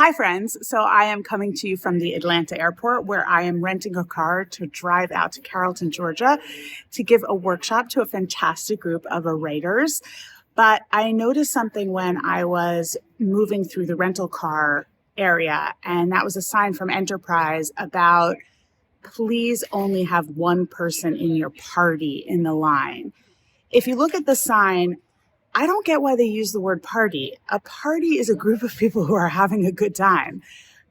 Hi, friends. So I am coming to you from the Atlanta airport where I am renting a car to drive out to Carrollton, Georgia to give a workshop to a fantastic group of writers. But I noticed something when I was moving through the rental car area, and that was a sign from Enterprise about please only have one person in your party in the line. If you look at the sign, I don't get why they use the word party. A party is a group of people who are having a good time.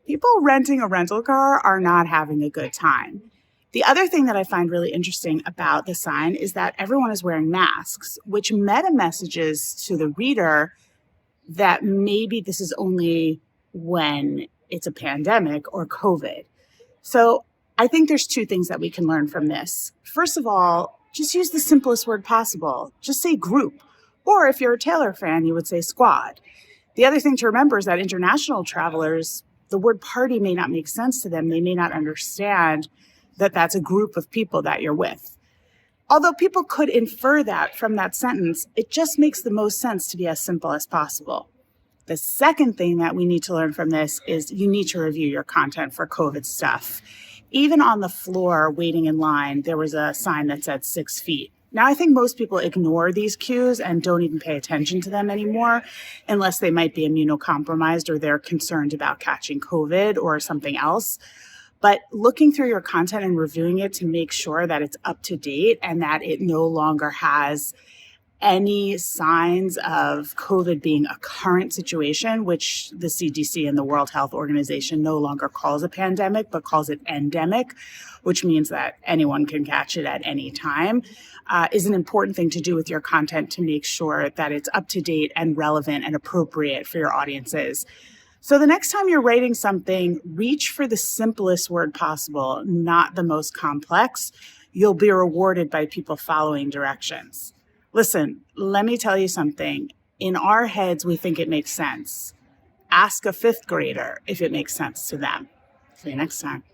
People renting a rental car are not having a good time. The other thing that I find really interesting about the sign is that everyone is wearing masks, which meta messages to the reader that maybe this is only when it's a pandemic or COVID. So I think there's two things that we can learn from this. First of all, just use the simplest word possible. Just say group. Or if you're a Taylor fan, you would say squad. The other thing to remember is that international travelers, the word party may not make sense to them. They may not understand that that's a group of people that you're with. Although people could infer that from that sentence, it just makes the most sense to be as simple as possible. The second thing that we need to learn from this is you need to review your content for COVID stuff. Even on the floor waiting in line, there was a sign that said 6 feet. Now, I think most people ignore these cues and don't even pay attention to them anymore, unless they might be immunocompromised or they're concerned about catching COVID or something else. But looking through your content and reviewing it to make sure that it's up to date and that it no longer has any signs of COVID being a current situation, which the CDC and the World Health Organization no longer calls a pandemic, but calls it endemic, which means that anyone can catch it at any time, is an important thing to do with your content to make sure that it's up to date and relevant and appropriate for your audiences. So the next time you're writing something, reach for the simplest word possible, not the most complex. You'll be rewarded by people following directions. Listen, let me tell you something. In our heads, we think it makes sense. Ask a fifth grader if it makes sense to them. See you next time.